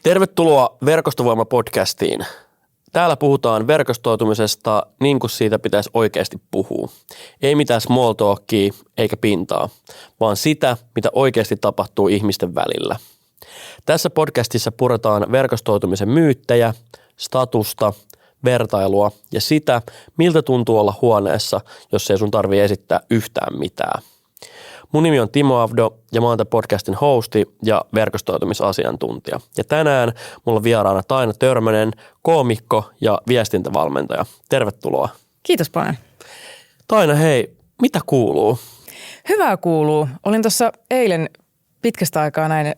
Tervetuloa Verkostovoima-podcastiin. Täällä puhutaan verkostoitumisesta niin kuin siitä pitäisi oikeasti puhua. Ei mitään small talkia eikä pintaa, vaan sitä, mitä oikeasti tapahtuu ihmisten välillä. Tässä podcastissa puretaan verkostoitumisen myyttejä, statusta, vertailua ja sitä, miltä tuntuu olla huoneessa, jos ei sun tarvitse esittää yhtään mitään. Mun nimi on Timo Avdo ja mä oon tämän podcastin hosti ja verkostoitumisasiantuntija. Ja tänään mulla on vieraana Taina Törmänen, koomikko ja viestintävalmentaja. Tervetuloa. Kiitos paljon. Taina, hei, mitä kuuluu? Hyvää kuuluu. Olin tuossa eilen pitkästä aikaa näin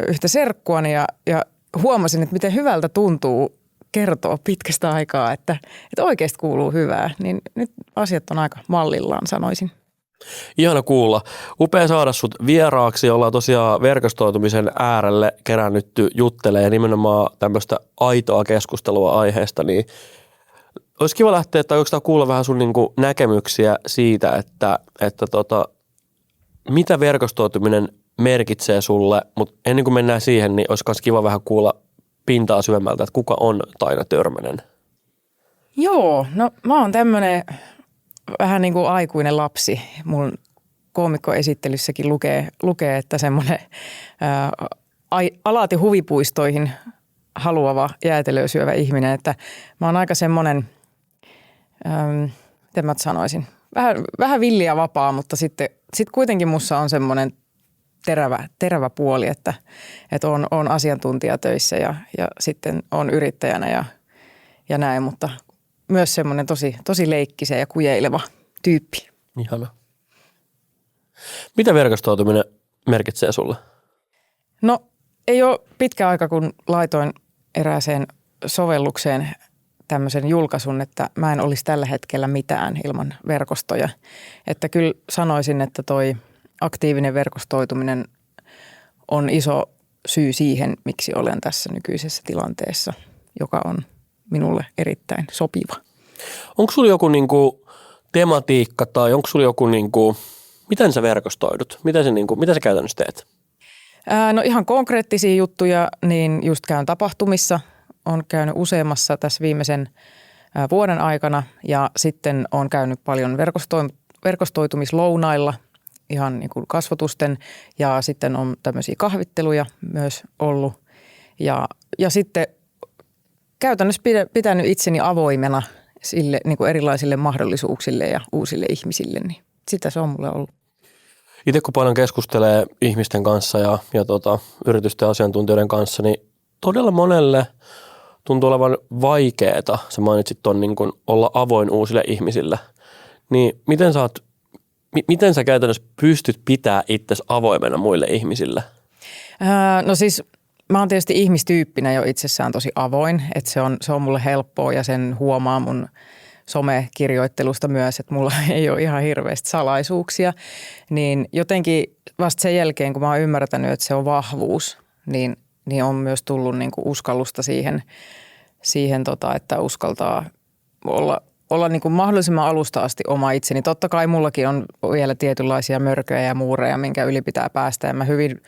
yhtä serkkuani ja huomasin, että miten hyvältä tuntuu kertoa pitkästä aikaa, että oikeasti kuuluu hyvää. Niin nyt asiat on aika mallillaan, sanoisin. Ihana kuulla. Upea saada sut vieraaksi. Ollaan tosiaan verkostoitumisen äärelle kerännytty juttelee nimenomaan tämmöistä aitoa keskustelua aiheesta. Niin olisi kiva lähteä tai oikeastaan kuulla vähän sun niinku näkemyksiä siitä, että mitä verkostoituminen merkitsee sulle. Mutta ennen kuin mennään siihen, niin olisi myös kiva vähän kuulla pintaa syvemmältä, että kuka on Taina Törmänen? Joo, no mä oon tämmönen vähän niin kuin aikuinen lapsi. Mun koomikkoesittelyssäkin lukee että semmoinen alati huvipuistoihin haluava jäätelöä syövä ihminen, että mä oon aika semmoinen, miten mä sanoisin, vähän villi ja vapaa, mutta sitten kuitenkin mussa on semmoinen terävä puoli, että on asiantuntija töissä ja sitten on yrittäjänä ja näin, mutta myös semmoinen tosi leikkisä ja kujeileva tyyppi. Ihana. Mitä verkostoituminen merkitsee sulle? No ei ole pitkä aika, kun laitoin erääseen sovellukseen tämmöisen julkaisun, että mä en olisi tällä hetkellä mitään ilman verkostoja. Että kyllä sanoisin, että toi aktiivinen verkostoituminen on iso syy siihen, miksi olen tässä nykyisessä tilanteessa, joka on minulle erittäin sopiva. Onko sulla joku niinku tematiikka tai onko sulla joku, niinku, miten sä verkostoidut? Mitä sä käytännössä teet? No ihan konkreettisia juttuja, niin just käyn tapahtumissa. Olen käynyt useammassa tässä viimeisen vuoden aikana ja sitten olen käynyt paljon verkostoitumislounailla, ihan niin kuin kasvotusten ja sitten on tämmöisiä kahvitteluja myös ollut ja sitten käytännössä pitänyt itseni avoimena sille niin kuin erilaisille mahdollisuuksille ja uusille ihmisille, niin sitä se on mulle ollut. Itse kun paljon keskustelee ihmisten kanssa ja yritysten asiantuntijoiden kanssa, niin todella monelle tuntuu olevan vaikeaa, sä mainitsit ton niin kuin olla avoin uusille ihmisille, niin miten sä käytännössä pystyt pitää itsesi avoimena muille ihmisille? No siis mä oon tietysti ihmistyyppinä jo itsessään tosi avoin, että se on mulle helppoa ja sen huomaa mun somekirjoittelusta myös, että mulla ei ole ihan hirveästi salaisuuksia. Niin jotenkin vasta sen jälkeen, kun mä oon ymmärtänyt, että se on vahvuus, niin on myös tullut niinku uskallusta siihen että uskaltaa olla niin kuin mahdollisimman alusta asti oma itseni. Totta kai mullakin on vielä tietynlaisia mörköjä ja muureja, minkä yli pitää päästä ja mä hyvin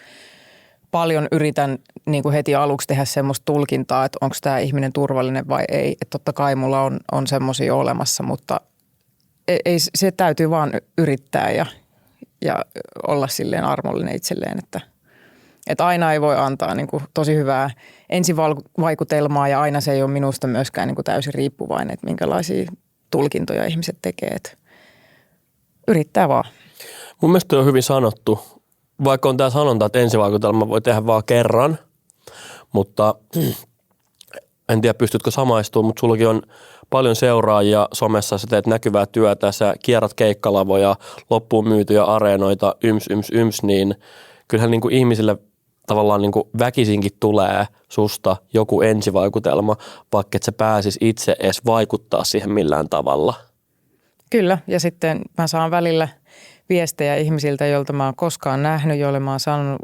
paljon yritän niin kuin heti aluksi tehdä semmoista tulkintaa, että onko tämä ihminen turvallinen vai ei. Että totta kai mulla on semmoisia olemassa, mutta ei, se täytyy vaan yrittää ja olla silleen armollinen itselleen, että aina ei voi antaa niin kuin tosi hyvää ensivaikutelmaa ja aina se ei ole minusta myöskään niin kuin täysin riippuvainen, että minkälaisia tulkintoja ihmiset tekee. Että yrittää vaan. Mun mielestä on hyvin sanottu. Vaikka on tämä sanonta, että ensivaikutelma voi tehdä vaan kerran, mutta en tiedä pystytkö samaistumaan, mutta sullakin on paljon seuraajia somessa, sä teet näkyvää työtä, sä kierrät keikkalavoja, loppuun myytyjä areenoita, yms, niin kyllähän niin kuin ihmisille tavallaan niin kuin väkisinkin tulee susta joku ensivaikutelma, vaikka et sä pääsis itse edes vaikuttaa siihen millään tavalla. Kyllä, ja sitten mä saan välillä viestejä ihmisiltä, joilta mä oon koskaan nähnyt, joille mä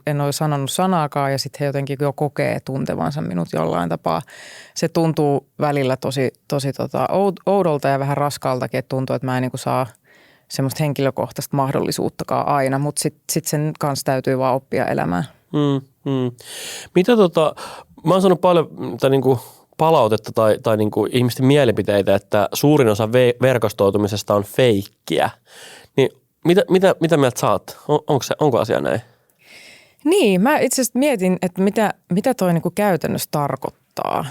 en ole sanonut sanaakaan ja sitten he jotenkin jo kokee tuntevansa minut jollain tapaa. Se tuntuu välillä tosi oudolta ja vähän raskaaltakin, että tuntuu, että mä en niin kuin saa semmoista henkilökohtaista mahdollisuuttakaan aina, mutta sit sen kanssa täytyy vaan oppia elämään. Mitä mä oon saanut paljon niinku palautetta tai niinku ihmisten mielipiteitä, että suurin osa verkostoitumisesta on feikkiä. Niin mitä mieltä sä oot? Onko asia näin? Niin, mä itse asiassa mietin, että mitä toi niinku käytännössä tarkoittaa.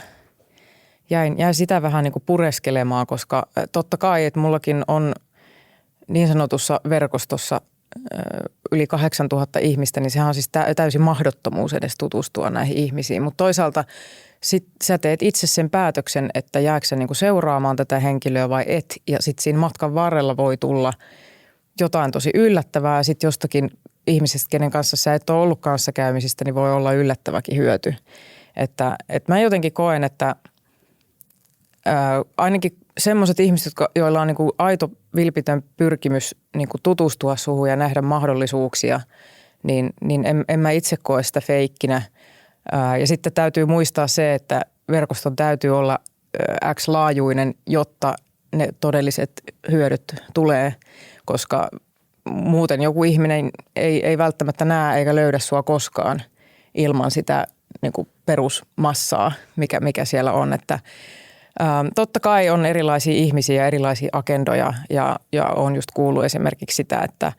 Jäin sitä vähän niinku pureskelemaan, koska totta kai, että mullakin on niin sanotussa verkostossa yli 8000 ihmistä, niin sehän on siis täysin mahdottomuus edes tutustua näihin ihmisiin. Mutta toisaalta sit sä teet itse sen päätöksen, että jääkö sä niinku seuraamaan tätä henkilöä vai et. Ja sitten siinä matkan varrella voi tulla jotain tosi yllättävää ja sitten jostakin ihmisestä, kenen kanssa sä et ole ollut kanssakäymisistä, niin voi olla yllättäväkin hyöty. Että mä jotenkin koen, että ainakin semmoiset ihmiset, joilla on niinku aito vilpitön pyrkimys niinku tutustua suhun ja nähdä mahdollisuuksia, niin en mä itse koe sitä feikkinä. Ja sitten täytyy muistaa se, että verkoston täytyy olla X-laajuinen, jotta ne todelliset hyödyt tulee, koska muuten joku ihminen ei välttämättä näe eikä löydä sua koskaan ilman sitä niinku perusmassaa, mikä siellä on, että totta kai on erilaisia ihmisiä ja erilaisia agendoja ja on just kuullut esimerkiksi sitä, että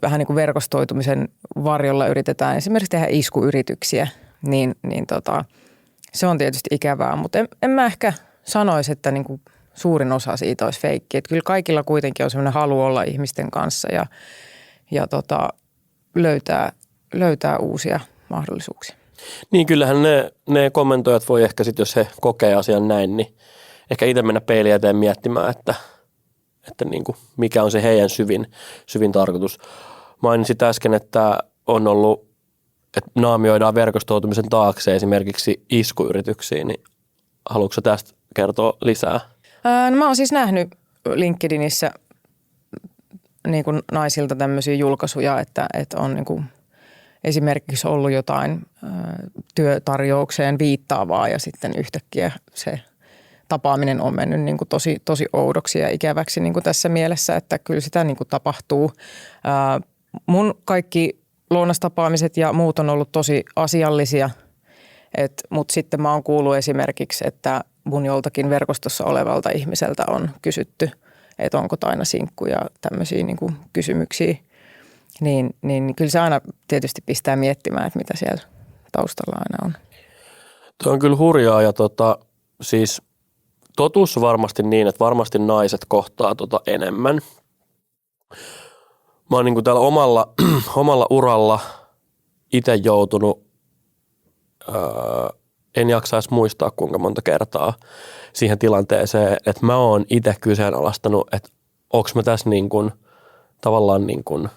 vähän niin kuin verkostoitumisen varjolla yritetään esimerkiksi tehdä iskuyrityksiä, niin se on tietysti ikävää, mutta en mä ehkä sanoisi, että niin kuin suurin osa siitä olisi feikki. Että kyllä kaikilla kuitenkin on sellainen halu olla ihmisten kanssa ja löytää uusia mahdollisuuksia. Niin kyllähän ne kommentoijat voi ehkä sitten, jos he kokee asian näin, niin ehkä itse mennä peiliin eteen miettimään, että niin kuin mikä on se heidän syvin tarkoitus. Mainitsit äsken, että on ollut, että naamioidaan verkostoitumisen taakse esimerkiksi iskuyrityksiin, niin haluatko tästä kertoa lisää? No mä oon siis nähnyt LinkedInissä niin kuin naisilta tämmöisiä julkaisuja, että on niin kuin esimerkiksi ollut jotain työtarjoukseen viittaavaa ja sitten yhtäkkiä se tapaaminen on mennyt niin kuin tosi oudoksi ja ikäväksi niin kuin tässä mielessä, että kyllä sitä niin kuin tapahtuu. Mun kaikki lounastapaamiset ja muut on ollut tosi asiallisia, mutta sitten mä oon kuullut esimerkiksi, että mun joltakin verkostossa olevalta ihmiseltä on kysytty, että onko Taina sinkku ja tämmöisiä niin kuin kysymyksiä. Niin kyllä se aina tietysti pistää miettimään, että mitä siellä taustalla aina on. Tuo on kyllä hurjaa ja siis totuus on varmasti niin, että varmasti naiset kohtaa enemmän. Mä oon niin kuin täällä omalla uralla itse joutunut, en jaksa edes muistaa kuinka monta kertaa siihen tilanteeseen, että mä oon itse kyseenalaistanut, että onko mä tässä niin kuin, tavallaan niin kuin,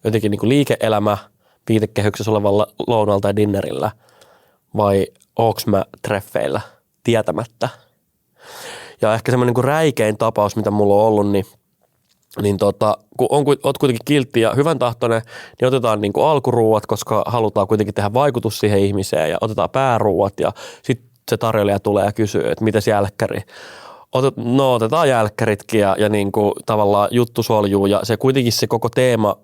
jotenkin niin kuin liike-elämä viitekehyksessä olevalla lounalla tai dinnerillä vai onko mä treffeillä tietämättä. Ja ehkä semmoinen niin kuin räikein tapaus, mitä mulla on ollut, niin kun oot kuitenkin kiltti ja hyvän tahtoinen, niin otetaan niin kuin alkuruuat, koska halutaan kuitenkin tehdä vaikutus siihen ihmiseen ja otetaan pääruuat ja sitten se tarjoilija tulee ja kysyy, että mitäs jälkkäri. Otetaan jälkkäritkin ja niin kuin tavallaan juttu soljuu ja se kuitenkin se koko teema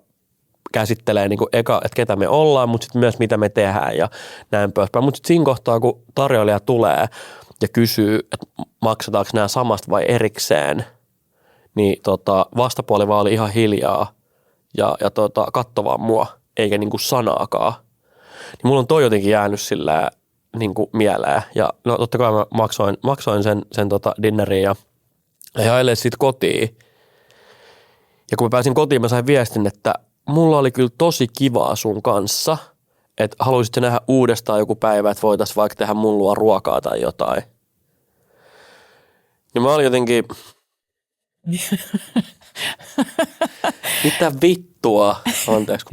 käsittelee niin kuin eka, että ketä me ollaan, mutta sitten myös mitä me tehdään ja näin poispäin. Mutta sitten siinä kohtaa, kun tarjoilija tulee ja kysyy, että maksataanko nämä samasta vai erikseen, niin vastapuoli vaan oli ihan hiljaa ja katsoi vaan mua, eikä niinku sanaakaan. Niin mulla on toi jotenkin jäänyt sillä niinku mieleen. Ja no totta kai mä maksoin sen dinnerin ja ajailen siitä kotiin. Ja kun mä pääsin kotiin, mä sain viestin, että mulla oli kyllä tosi kivaa sun kanssa, että haluaisitko nähdä uudestaan joku päivä, että voitaisiin vaikka tehdä mun luo ruokaa tai jotain. Ja mä olin jotenkin... Mitä vittua? Anteeksi.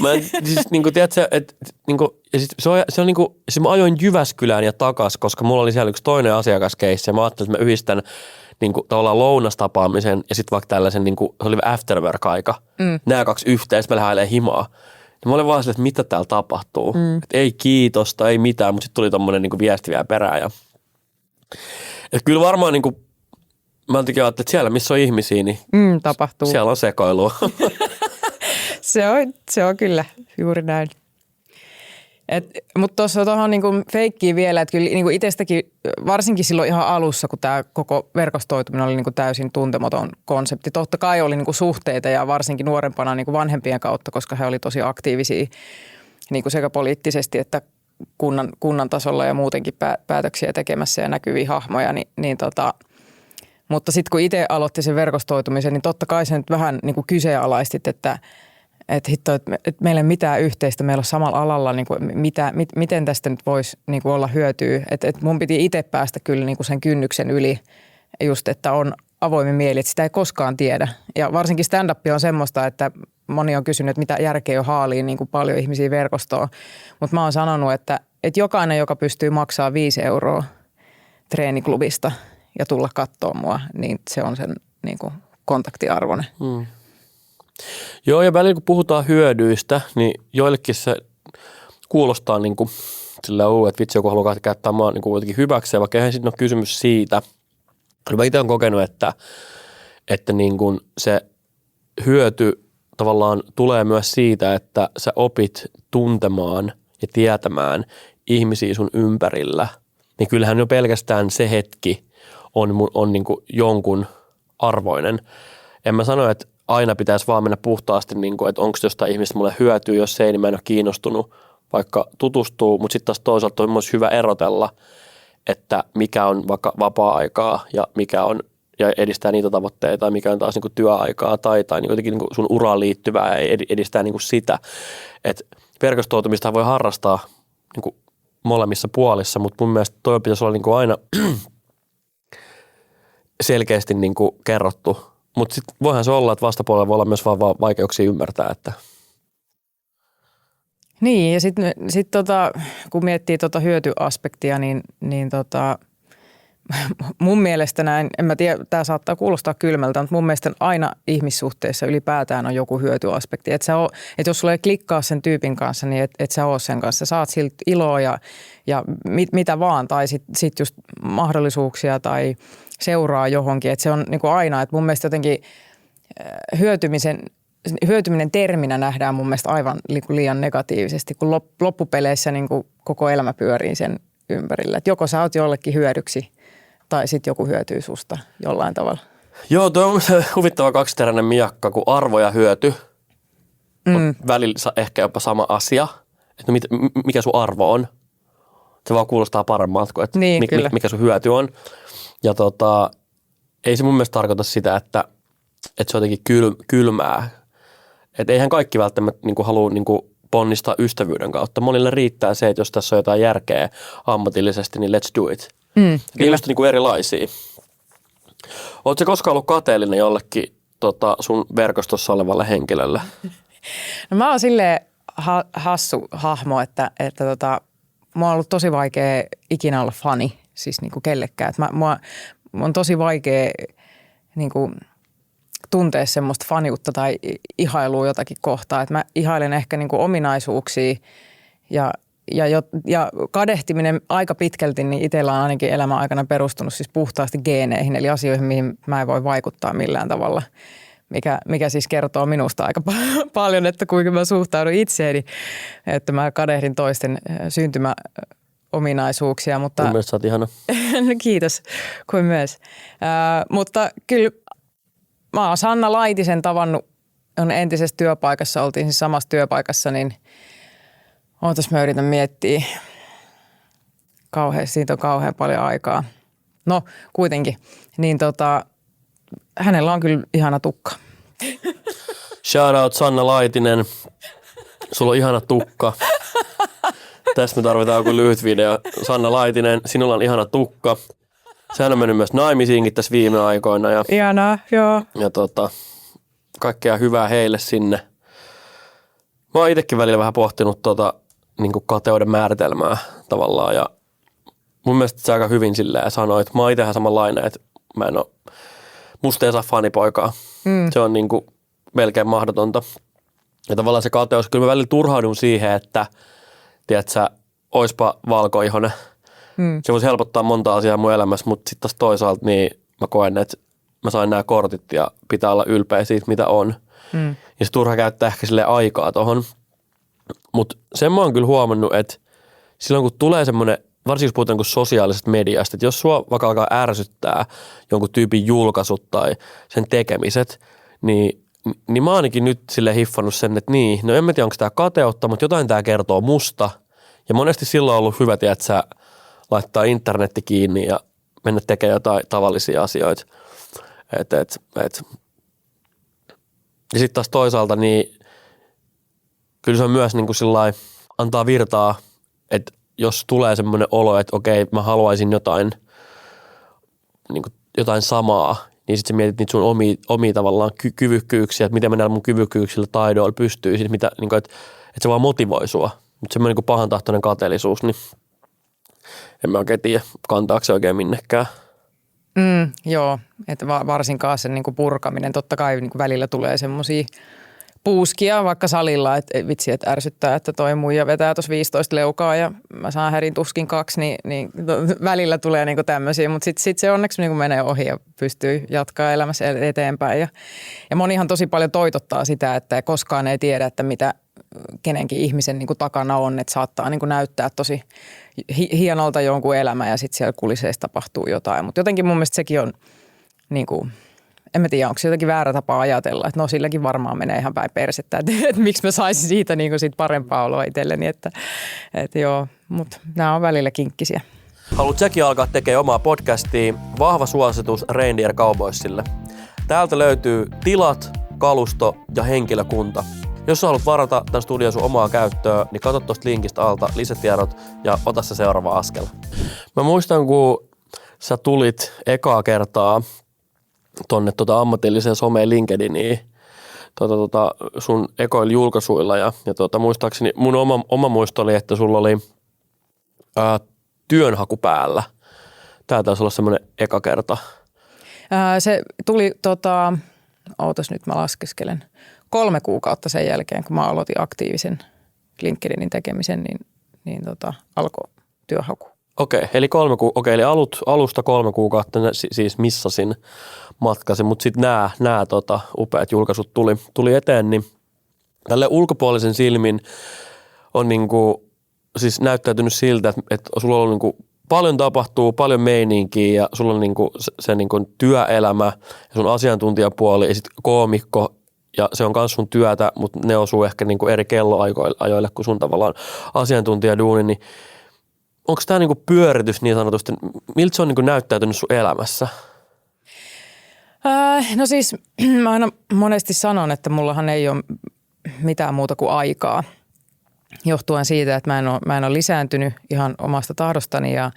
Mä siis niinku tiedätkö, että niinku se on niinku siis mä ajoin Jyväskylään ja takas, koska mulla oli siellä yksi toinen asiakaskeissi ja mä ajattelin, että mä yhdistän niinku tavallaan lounastapaamisen ja sitten vaikka tällaisen niinku se oli afterwork-aika. Nämä kaksi yhteen, sitten mä lähdin himaa. Ja mä olin vaan silleen, että mitä täällä tapahtuu. Että ei kiitosta, ei mitään, mutta sitten tuli tommonen niinku viesti vielä perään ja että kyllä varmaan niinku mä ajattelin, että siellä, missä on ihmisiä, niin tapahtuu. Siellä on sekoilua. Se on kyllä juuri näin. Mutta tuossa tuohon niinku feikkiin vielä, että kyllä niinku itsestäkin, varsinkin silloin ihan alussa, kun tämä koko verkostoituminen oli niinku täysin tuntematon konsepti. Totta kai oli niinku suhteita ja varsinkin nuorempana niinku vanhempien kautta, koska he oli tosi aktiivisia niinku sekä poliittisesti että kunnan tasolla ja muutenkin päätöksiä tekemässä ja näkyviä hahmoja. Mutta sitten kun itse aloitti sen verkostoitumisen, niin totta kai se nyt vähän niinku kyseenalaistit, että meillä ei ole mitään yhteistä, meillä on samalla alalla, niin kuin, miten tästä nyt voisi niin kuin olla hyötyä. Että mun piti itse päästä kyllä niin kuin sen kynnyksen yli just, että on avoimen mieli, että sitä ei koskaan tiedä. Ja varsinkin stand-up on semmoista, että moni on kysynyt, että mitä järkeä on haaliin niin kuin paljon ihmisiä verkostoon. Mutta mä oon sanonut, että jokainen, joka pystyy maksaa 5 € treeniklubista ja tulla katsoa mua, niin se on sen niin kuin kontaktiarvoinen. Joo, ja välillä kun puhutaan hyödyistä, niin joillekin se kuulostaa niin kuin sillä että vitsi, joku haluaa käyttää maa niin kuin jotenkin hyväkseen, vaikka eihän sitten ole kysymys siitä. Mä itse olen kokenut, että niin kuin se hyöty tavallaan tulee myös siitä, että sä opit tuntemaan ja tietämään ihmisiä sun ympärillä. Niin kyllähän jo pelkästään se hetki on niin kuin jonkun arvoinen. En mä sano, että aina pitäisi vaan mennä puhtaasti, niin kuin, että onko jostain ihmistä mulle hyötyä, jos ei, niin mä en ole kiinnostunut vaikka tutustuu, mutta sitten taas toisaalta on myös hyvä erotella, että mikä on vaikka vapaa-aikaa ja mikä on ja edistää niitä tavoitteita, mikä on taas niin kuin työaikaa tai niin jotenkin niin kuin sun uraan liittyvää ja edistää niin kuin sitä. Että verkostoitumista voi harrastaa niin kuin molemmissa puolissa, mutta mun mielestä toi pitäisi olla niin kuin aina selkeästi niin kuin kerrottu. Mutta sitten voihan se olla, että vastapuolella voi olla myös vaan vaikeuksia ymmärtää, että niin, ja sitten kun miettii hyötyaspektia, niin mun mielestä näin, en mä tiedä, tämä saattaa kuulostaa kylmältä, mutta mun mielestä aina ihmissuhteissa ylipäätään on joku hyötyaspekti. Että jos sulla ei klikkaa sen tyypin kanssa, niin et sä oo sen kanssa. Saat siltä iloa ja mitä vaan, tai sit just mahdollisuuksia tai seuraa johonkin. Että se on niin kuin aina, että mun mielestä jotenkin hyötyminen terminä nähdään mun mielestä aivan liian negatiivisesti, kun loppupeleissä niin kuin koko elämä pyörii sen ympärillä. Että joko sä oot jollekin hyödyksi tai sitten joku hyötyy susta jollain tavalla. Joo, tuo on huvittava kaksiteräinen miakka, kun arvo ja hyöty on välillä ehkä jopa sama asia. Että mikä sun arvo on. Se vaan kuulostaa paremmalta kuin, että niin, mikä sun hyöty on. Ja ei se mun mielestä tarkoita sitä, että se on jotenkin kylmää. Että eihän kaikki välttämättä niinku halua niinku ponnistaa ystävyyden kautta. Monille riittää se, että jos tässä on jotain järkeä ammatillisesti, niin let's do it. Ihmiset on niinku erilaisia. Oletko koskaan ollut kateellinen jollekin sun verkostossa olevalle henkilölle? No mä oon silleen hassu hahmo, että mua on ollut tosi vaikea ikinä olla fani, siis niinku kellekään. Että mua on tosi vaikea niinku tuntea semmoista faniutta tai ihailua jotakin kohtaa. Että mä ihailen ehkä niinku ominaisuuksia ja kadehtiminen aika pitkälti, niin itsellä on ainakin elämän aikana perustunut siis puhtaasti geeneihin, eli asioihin, mihin mä en voi vaikuttaa millään tavalla, mikä siis kertoo minusta aika paljon, että kuinka mä suhtaudun itseeni, että mä kadehdin toisten syntymäominaisuuksia. Mutta mun mielestä sä oot ihana. Kiitos, kuin myös. Mutta kyllä mä oon Sanna Laitisen tavannut, on entisessä työpaikassa, oltiin siis samassa työpaikassa, niin ootas mä yritän miettiä. Siitä on kauhean paljon aikaa. No kuitenkin, niin hänellä on kyllä ihana tukka. Shout out Sanna Laitinen. Sulla on ihana tukka. Tässä me tarvitaan joku lyhyt video. Sanna Laitinen, sinulla on ihana tukka. Sehän on mennyt myös naimisiinkin tässä viime aikoina. Ihanaa, joo. Ja kaikkea hyvää heille sinne. Mä oon itsekin välillä vähän pohtinut niin kuin kateuden määritelmää tavallaan ja mun mielestä se aika hyvin silleen sanoit. Mä oon itsehän samanlainen, että musta ei saa fanipoikaa. Se on niin kuin melkein mahdotonta. Ja tavallaan se kateus, kyllä mä välillä turhaudun siihen, että tiedätkö, oispa valkoihonen. Se voisi helpottaa monta asiaa mun elämässä, mutta sitten taas toisaalta niin mä koen, että mä sain nämä kortit ja pitää olla ylpeä siitä, mitä on. Ja se turha käyttää ehkä silleen aikaa tohon. Mutta sen mä oon kyllä huomannut, että silloin kun tulee semmoinen, varsinkin jos puhutaan sosiaalisesta mediasta, että jos sua vaikka alkaa ärsyttää jonkun tyypin julkaisut tai sen tekemiset, niin mä ainakin nyt silleen hiffannut sen, että no en mä tiedä, onko tämä kateutta, mutta jotain tämä kertoo musta. Ja monesti silloin on ollut hyvä, että sä laittaa internetti kiinni ja mennä tekemään jotain tavallisia asioita. Ja sitten taas toisaalta, niin kyllä se on myös niin kuin sillai, antaa virtaa, että jos tulee semmoinen olo, että okei, mä haluaisin jotain samaa, niin sitten sä mietit niitä sun omia tavallaan kyvykkyyksiä, että miten mä näillä mun kyvykkyyksillä taidoilla pystyy, että se vaan motivoi sua. Mutta semmoinen niin pahantahtoinen kateellisuus, niin en mä oikein tiedä, kantaako se oikein minnekään. Joo, että varsinkaan sen niin kuin purkaminen, totta kai niin kuin välillä tulee semmoisia puuskia vaikka salilla, että vitsi, että ärsyttää, että toi muija vetää tuossa 15 leukaa ja mä saan härin tuskin 2, niin välillä tulee niinku tämmöisiä, mutta sit se onneksi niinku menee ohi ja pystyy jatkaa elämässä eteenpäin. Ja monihan tosi paljon toitottaa sitä, että koskaan ei tiedä, että mitä kenenkin ihmisen niinku takana on, että saattaa niinku näyttää tosi hienolta jonkun elämä ja sitten siellä kuliseissa tapahtuu jotain, mutta jotenkin mun mielestä sekin on niinku, en mä tiedä, onko se jotenkin väärä tapa ajatella, että no silläkin varmaan menee ihan päin persettä, että miksi mä saisin siitä niin sit parempaa oloa itselleni, että joo, mutta nämä on välillä kinkkisiä. Haluat säkin alkaa tekemään omaa podcastia? Vahva suositus Reindeer Cowboysille. Täältä löytyy tilat, kalusto ja henkilökunta. Jos sä haluat varata tämän studion sun omaa käyttöä, niin katso tuosta linkistä alta lisätiedot ja ota se seuraava askel. Mä muistan, kun sä tulit ekaa kertaa tonne ammatilliseen someen LinkedIniin sun ekoilla julkaisuilla ja muistaakseni mun oma muisto oli, että sulla oli työnhaku päällä. Tää taisi olla semmoinen eka kerta. Se tuli ootas nyt mä laskeskelen, 3 kuukautta sen jälkeen, kun mä aloitin aktiivisen LinkedInin tekemisen, niin alkoi työhaku. Okei, eli eli alusta 3 kuukautta siis missasin matkasin, mutta sitten nämä upeat julkaisut tuli eteen, niin tälle ulkopuolisen silmin on niinku, siis näyttäytynyt siltä, että sulla on niinku paljon tapahtuu, paljon meininkiä ja sulla on niinku se niinku työelämä ja sun asiantuntijapuoli ja sitten koomikko ja se on myös sun työtä, mutta ne osuu ehkä niinku eri kelloajoille kuin sun tavallaan asiantuntijaduuni, niin onko tämä niinku pyöritys niin sanotusti, miltä se on niinku näyttäytynyt sun elämässä? No siis mä aina monesti sanon, että mullahan ei ole mitään muuta kuin aikaa. Johtuen siitä, että mä en ole lisääntynyt ihan omasta tahdostani ja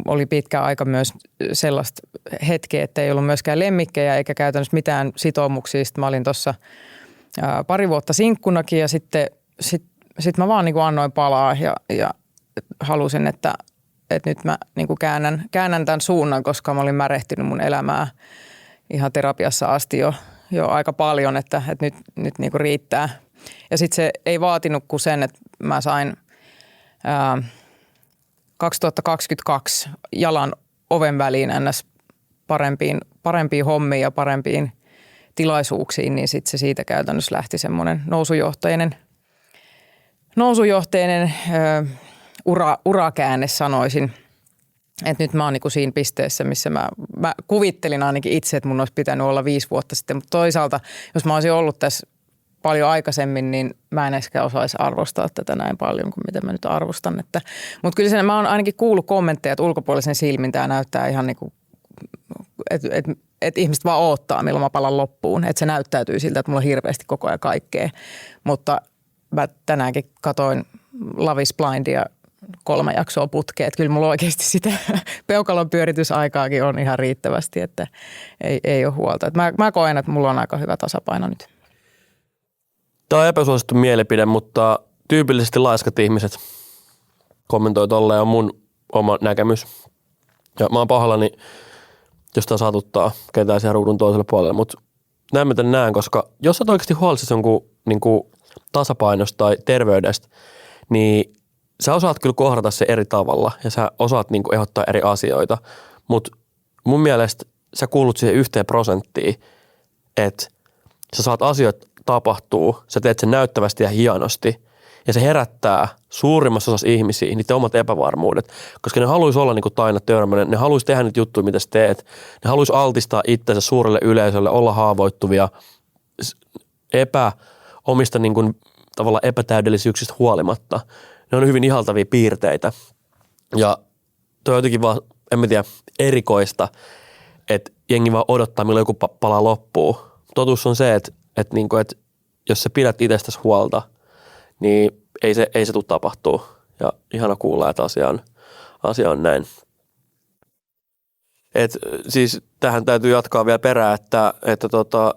oli pitkä aika myös sellaista hetkeä, että ei ollut myöskään lemmikkejä eikä käytännössä mitään sitoumuksia. Sitten mä olin tuossa 2 vuotta sinkkunakin ja sitten mä vaan niin kuin annoin palaa ja halusin, että nyt mä niin kuin käännän tämän suunnan, koska mä olin märehtynyt mun elämää ihan terapiassa asti jo aika paljon, että nyt niin kuin riittää. Ja sitten se ei vaatinut kuin sen, että mä sain 2022 jalan oven väliin ns. Parempiin hommiin ja parempiin tilaisuuksiin, niin sitten se siitä käytännössä lähti semmoinen nousujohteinen urakäänne sanoisin. Että nyt mä oon niinku siinä pisteessä, missä mä kuvittelin ainakin itse, että mun olisi pitänyt olla 5 vuotta sitten, mutta toisaalta, jos mä olisin ollut tässä paljon aikaisemmin, niin mä en ehkä osaisi arvostaa tätä näin paljon kuin mitä mä nyt arvostan. Mutta kyllä mä oon ainakin kuullut kommentteja, että ulkopuolisen silmin tämä näyttää ihan niin kuin, että ihmiset vaan odottaa, milloin mä palan loppuun. Että se näyttäytyy siltä, että mulla on hirveästi koko ajan kaikkea. Mutta mä tänäänkin katoin Love is Blindia 3 jaksoa putkeen, että kyllä mulla oikeasti sitä peukalon pyöritysaikaakin on ihan riittävästi, että ei ole huolta. Että mä koen, että mulla on aika hyvä tasapaino nyt. Tämä on epäsuosittu mielipide, mutta tyypillisesti laiskat ihmiset kommentoi tolleen on mun oma näkemys. Ja mä oon pahallani, jos tää satuttaa ketään siellä ruudun toiselle puolelle, mutta näin mä tän näen, koska jos sä oot oikeasti huolissasi jonkun niin tasapainosta tai terveydestä, niin sä osaat kyllä kohdata se eri tavalla ja sä osaat niin kuin ehdottaa eri asioita, mutta mun mielestä sä kuulut siihen 1%, että sä saat asioita tapahtuu, sä teet sen näyttävästi ja hienosti ja se herättää suurimmassa osassa ihmisiä niiden omat epävarmuudet, koska ne haluaisi olla niin kuin Taina Törmänen, ne haluaisi tehdä niitä juttuja, mitä sä teet, ne haluaisi altistaa itsensä suurelle yleisölle, olla haavoittuvia, omista niin kuin, tavallaan epätäydellisyyksistä huolimatta. Ne on hyvin ihaltavia piirteitä ja toi on jotenkin vaan, en mä tiedä, erikoista, että jengi vaan odottaa, milloin joku pala loppuu. Totuus on se, että jos sä pidät itsestäsi huolta, niin ei se tule tapahtuu. Ja ihana kuulla, että asia on näin. Siis tähän täytyy jatkaa vielä perään, että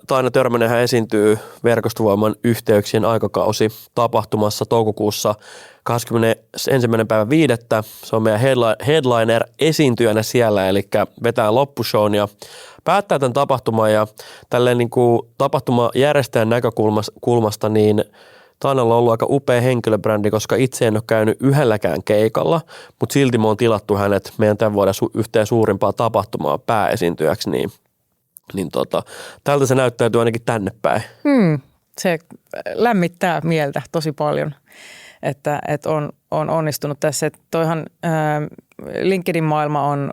Taina Törmänenhän esiintyy Verkostovoiman yhteyksien aikakausi tapahtumassa toukokuussa 21.5. Se on meidän headliner esiintyjänä siellä, eli vetää loppushown ja päättää tämän tapahtuman ja tälleen niin kuin tapahtumajärjestäjän näkökulmasta niin Tainalla on ollut aika upea henkilöbrändi, koska itse en ole käynyt yhdelläkään keikalla, mutta silti me on tilattu hänet meidän tämän vuoden yhteen suurimpaa tapahtumaa pääesiintyjäksi, niin tältä se näyttäytyy ainakin tänne päin. Se lämmittää mieltä tosi paljon, että on onnistunut tässä. Että toihan LinkedIn-maailma on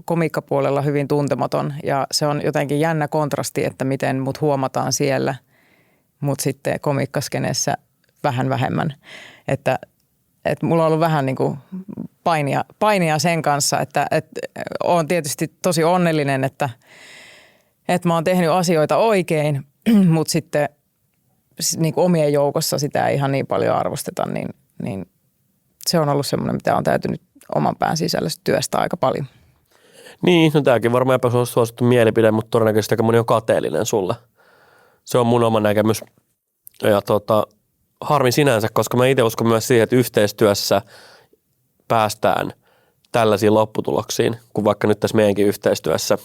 komiikkapuolella hyvin tuntematon ja se on jotenkin jännä kontrasti, että miten mut huomataan siellä, mutta sitten komiikkaskeneessä vähän vähemmän. Että mulla on ollut vähän niin kuin painia sen kanssa, että olen tietysti tosi onnellinen, että mä oon tehnyt asioita oikein, mutta sitten niin kuin omien joukossa sitä ei ihan niin paljon arvosteta, niin se on ollut semmoinen, mitä on täytynyt oman pään sisällä työstää aika paljon. Niin, no tämäkin varmaan epäsuosittu mielipide, mutta todennäköisesti aika moni on kateellinen sulle. Se on mun oma näkemys ja harmi sinänsä, koska mä itse uskon myös siihen, että yhteistyössä päästään tällaisiin lopputuloksiin, kuin vaikka nyt tässä meidänkin yhteistyössä.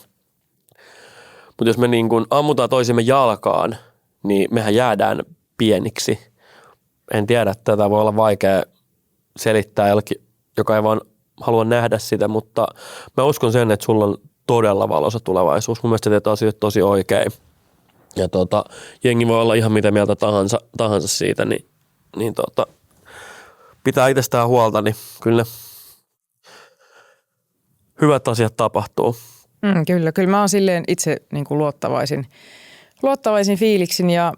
Mutta jos me niin kuin ammutaan toisimme jalkaan, niin mehän jäädään pieniksi. En tiedä, että tätä voi olla vaikea selittää jollekin, joka ei vaan halua nähdä sitä, mutta mä uskon sen, että sulla on todella valoisa tulevaisuus. Mun mielestä teet asioita tosi oikein. Ja jengi voi olla ihan mitä mieltä tahansa siitä, niin pitää itsestään huolta, niin kyllä hyvät asiat tapahtuu. Kyllä mä oon silleen itse niin kuin luottavaisin fiiliksin ja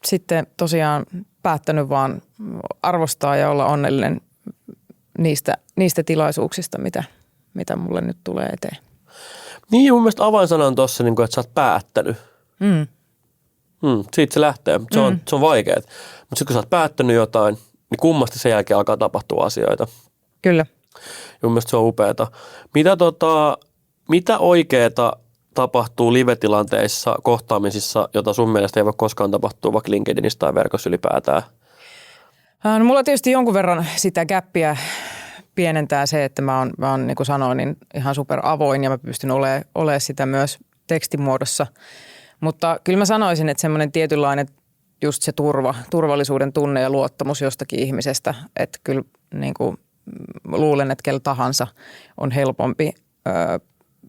sitten tosiaan päättänyt vaan arvostaa ja olla onnellinen niistä tilaisuuksista, mitä mulle nyt tulee eteen. Niin mun mielestä avainsana on tossa, niin kuin, että sä oot päättänyt. Siitä se lähtee. Se on vaikeaa. Mutta sitten kun sä oot päättänyt jotain, niin kummasti sen jälkeen alkaa tapahtua asioita. Kyllä. Mun mielestä se on upeata. Mitä oikeeta tapahtuu live-tilanteissa, kohtaamisissa, jota sun mielestä ei voi koskaan tapahtua vaikka LinkedInistä tai verkossa ylipäätään? No, mulla tietysti jonkun verran sitä gäppiä pienentää se, että mä oon niin kuin sanoin, niin ihan super avoin ja mä pystyn olemaan sitä myös tekstimuodossa. Mutta kyllä mä sanoisin, että semmoinen tietynlainen just se turvallisuuden tunne ja luottamus jostakin ihmisestä, että kyllä niin kuin luulen, että kello tahansa on helpompi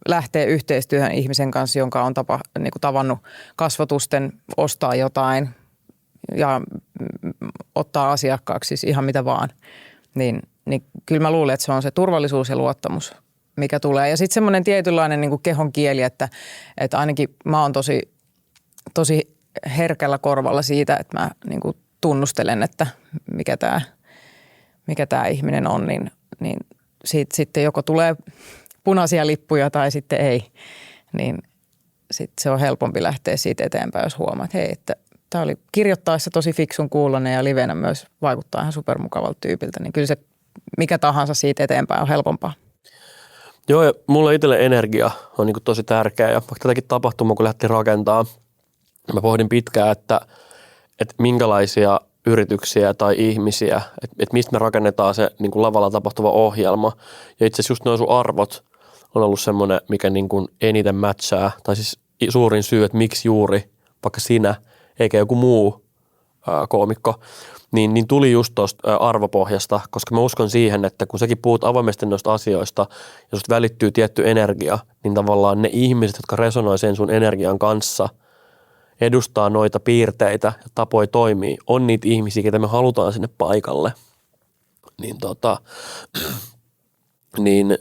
lähteä yhteistyöhön ihmisen kanssa, jonka on niin kuin tavannut kasvotusten, ostaa jotain ja ottaa asiakkaaksi siis ihan mitä vaan. Niin kyllä mä luulen, että se on se turvallisuus ja luottamus, mikä tulee. Ja sitten semmoinen tietynlainen niin kuin kehon kieli, että ainakin mä oon tosi herkällä korvalla siitä, että mä niin kuin tunnustelen, että mikä tää ihminen on, niin siitä sitten joko tulee punaisia lippuja tai sitten ei, niin sitten se on helpompi lähteä siitä eteenpäin, jos huomaa, että hei, että tämä oli kirjoittaessa tosi fiksun kuulonen ja livenä myös vaikuttaa ihan supermukavalta tyypiltä, niin kyllä se mikä tahansa siitä eteenpäin on helpompaa. Joo, ja mulle itselle energia on niin kuin tosi tärkeä ja vaikka tätäkin tapahtumaa, kun lähdettiin rakentaa, mä pohdin pitkään, että minkälaisia yrityksiä tai ihmisiä, että mistä me rakennetaan se niin kuin lavalla tapahtuva ohjelma. Ja itse asiassa just nuo sun arvot on ollut semmoinen, mikä niin kuin eniten matchaa, tai siis suurin syy, että miksi juuri vaikka sinä, eikä joku muu koomikko, niin tuli just tuosta arvopohjasta, koska mä uskon siihen, että kun säkin puhut avoimesti noista asioista ja susta välittyy tietty energia, niin tavallaan ne ihmiset, jotka resonoi sen sun energian kanssa, edustaa noita piirteitä ja tapoja toimii, on niitä ihmisiä, ketä me halutaan sinne paikalle, niin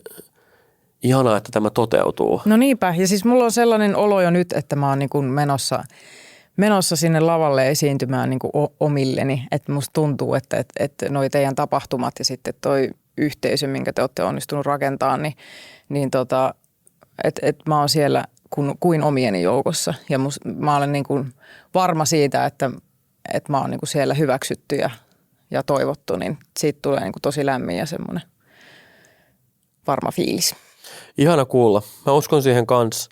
ihanaa, että tämä toteutuu. No niinpä, ja siis mulla on sellainen olo jo nyt, että mä oon niin kuin menossa sinne lavalle esiintymään niin kuin omilleni, että musta tuntuu, että noi teidän tapahtumat ja sitten toi yhteisö, minkä te olette onnistunut rakentamaan, että mä oon siellä kuin omieni joukossa ja mä olen niin kuin varma siitä, että mä oon niin kuin siellä hyväksytty ja toivottu, niin siitä tulee niin kuin tosi lämmin ja semmoinen varma fiilis. Ihana kuulla. Mä uskon siihen kanssa.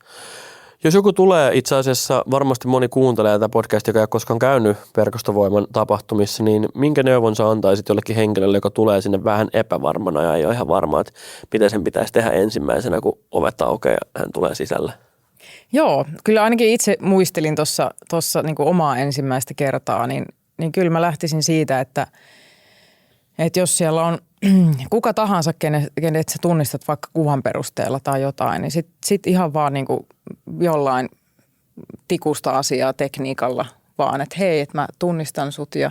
Jos joku tulee, itse asiassa varmasti moni kuuntelee tätä podcastia, joka ei ole koskaan käynyt Verkostovoiman tapahtumissa, niin minkä neuvon sä antaisit jollekin henkilölle, joka tulee sinne vähän epävarmana ja ei ole ihan varma, että mitä sen pitäisi tehdä ensimmäisenä, kun ovet aukeaa ja hän tulee sisälle? Joo, kyllä ainakin itse muistelin tuossa niin kuin omaa ensimmäistä kertaa, niin kyllä mä lähtisin siitä, että jos siellä on kuka tahansa, kenet sä tunnistat vaikka kuvan perusteella tai jotain, niin sit ihan vaan niin kuin jollain tikusta asiaa tekniikalla vaan, että hei, että mä tunnistan sut ja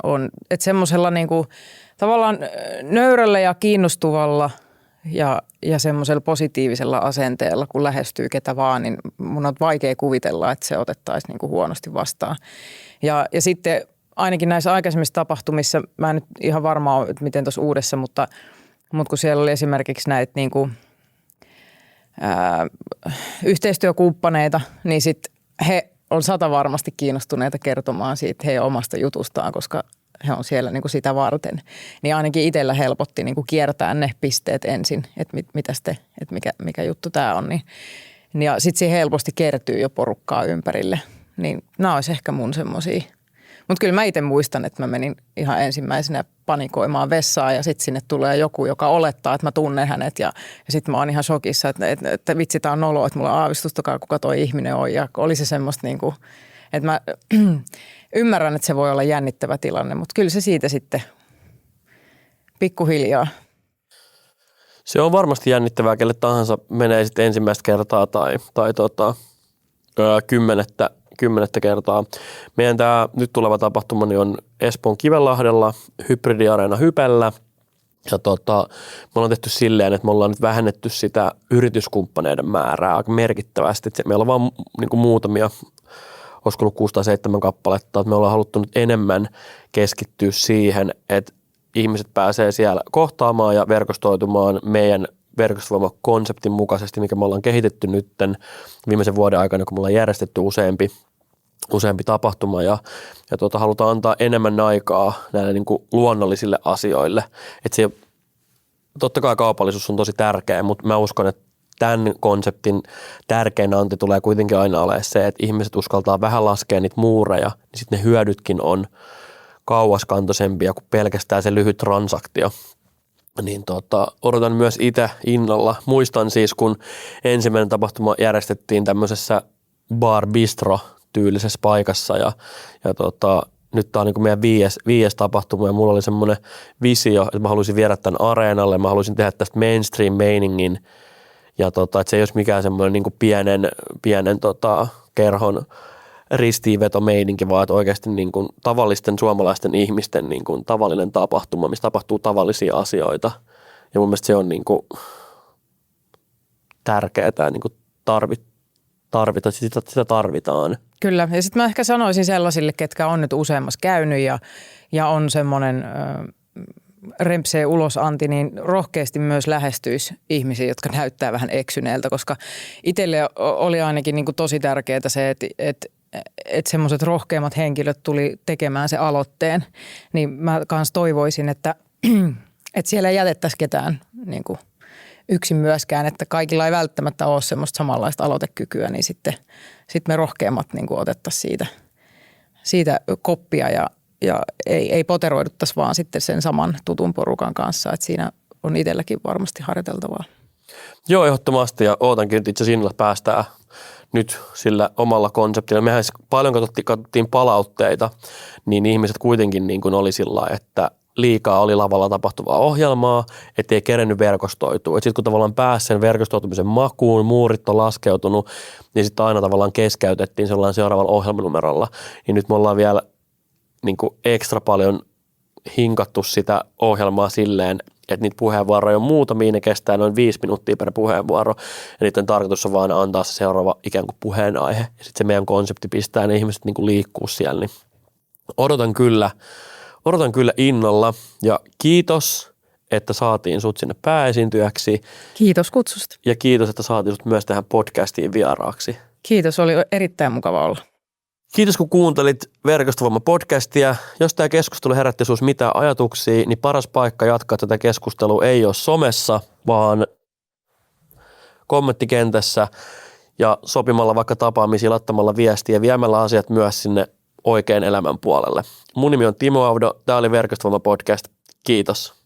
on että semmoisella niin kuin tavallaan nöyrällä ja kiinnostuvalla ja semmoisella positiivisella asenteella, kun lähestyy ketä vaan, niin mun on vaikea kuvitella, että se otettaisiin niin kuin huonosti vastaan. Ja sitten ainakin näissä aikaisemmissa tapahtumissa, mä en nyt ihan varma ole, että miten tuossa uudessa, mutta kun siellä oli esimerkiksi näitä niin kuin, yhteistyökumppaneita, niin sitten he on varmasti kiinnostuneita kertomaan siitä heidän omasta jutustaan, koska he on siellä niin kuin sitä varten. Niin ainakin itsellä helpotti niin kuin kiertää ne pisteet ensin, että mikä juttu tämä on. Niin, ja sitten siihen helposti kertyy jo porukkaa ympärille. Niin nämä olisi ehkä mun semmoisia. Mutta kyllä mä itse muistan, että mä menin ihan ensimmäisenä panikoimaan vessaan ja sitten sinne tulee joku, joka olettaa, että mä tunnen hänet ja sitten mä oon ihan shokissa, että vitsi tää on noloa, että mulla on aavistustakaan, kuka toi ihminen on ja oli se semmoista niinku, että mä ymmärrän, että se voi olla jännittävä tilanne, mutta kyllä se siitä sitten pikkuhiljaa. Se on varmasti jännittävää, kelle tahansa menee sitten ensimmäistä kertaa tai kymmenettä kertaa. Meidän tämä nyt tuleva tapahtuma niin on Espoon Kivenlahdella, Hybridiareena Hypellä. Ja me ollaan tehty silleen, että me ollaan nyt vähennetty sitä yrityskumppaneiden määrää aika merkittävästi. Että meillä on vaan niin kuin muutamia, olisiko ollut 6 tai 7 kappaletta. Että me ollaan haluttu nyt enemmän keskittyä siihen, että ihmiset pääsee siellä kohtaamaan ja verkostoitumaan meidän verkostovoimakonseptin mukaisesti, mikä me ollaan kehitetty nytten viimeisen vuoden aikana, kun me ollaan järjestetty useampi tapahtuma ja halutaan antaa enemmän aikaa näille niin kuin luonnollisille asioille. Että se, totta kai kaupallisuus on tosi tärkeä, mutta mä uskon, että tämän konseptin tärkein anti tulee kuitenkin aina olemaan se, että ihmiset uskaltaa vähän laskea niitä muureja, niin sitten ne hyödytkin on kauaskantoisempia kuin pelkästään se lyhyt transaktio. Niin odotan myös itse innolla. Muistan siis, kun ensimmäinen tapahtuma järjestettiin tämmöisessä bar bistro tyylisessä paikassa ja nyt tämä on niin kuin meidän viides tapahtuma ja mulla oli semmoinen visio, että mä haluaisin viedä tämän areenalle, mä haluaisin tehdä tästä mainstream-meiningin ja että se ei olisi mikään semmoinen niin kuin pienen kerhon ristiinvetomeininki, vaan että oikeasti niin kuin tavallisten suomalaisten ihmisten niin kuin tavallinen tapahtuma, missä tapahtuu tavallisia asioita ja mun mielestä se on niin kuin tärkeää ja niin kuin sitä tarvitaan. Kyllä, ja sitten mä ehkä sanoisin sellaisille, ketkä on nyt useammassa käynyt ja on semmoinen rempsee ulosanti, niin rohkeasti myös lähestyisi ihmisiä, jotka näyttää vähän eksyneeltä, koska itselle oli ainakin niin kuin tosi tärkeää se, että semmoiset rohkeimmat henkilöt tuli tekemään se aloitteen, niin mä kans toivoisin, että siellä ei jätettäisi ketään niin kuin yksin myöskään, että kaikilla ei välttämättä ole semmoista samanlaista aloitekykyä, niin sitten me rohkeammat niin kuin otettaisiin siitä koppia ja ei poteroiduttaisi vaan sitten sen saman tutun porukan kanssa, että siinä on itselläkin varmasti harjoiteltavaa. Joo, ehdottomasti ja ootankin, että itse asiassa päästään nyt sillä omalla konseptilla. Mehän paljon katsottiin palautteita, niin ihmiset kuitenkin niin kuin oli sillä, että liikaa oli lavalla tapahtuvaa ohjelmaa, ettei kerennyt verkostoitua. Sitten kun tavallaan pääsi sen verkostoitumisen makuun, muurit on laskeutunut, niin sitten aina tavallaan keskeytettiin sellainen seuraavalla ohjelmanumerolla. Niin nyt me ollaan vielä niin kuin ekstra paljon hinkattu sitä ohjelmaa silleen, että niitä puheenvuoroja on muutamia, ne kestää noin 5 minuuttia per puheenvuoro, ja niiden tarkoitus on vaan antaa se seuraava ikään kuin puheenaihe, ja sitten se meidän konsepti pistää ne ihmiset niin kuin liikkuu siellä, niin odotan kyllä innolla, ja kiitos, että saatiin sut sinne pääesiintyjäksi. Kiitos kutsusta. Ja kiitos, että saatiin sut myös tähän podcastiin vieraaksi. Kiitos, oli erittäin mukava olla. Kiitos, kun kuuntelit Verkostovoima-podcastia. Jos tämä keskustelu herätti sinussa mitään ajatuksia, niin paras paikka jatkaa tätä keskustelua ei ole somessa, vaan kommenttikentässä ja sopimalla vaikka tapaamisia, laittamalla viestiä ja viemällä asiat myös sinne oikean elämän puolelle. Mun nimi on Timo Audo, tämä oli Verkostovoima-podcast. Kiitos.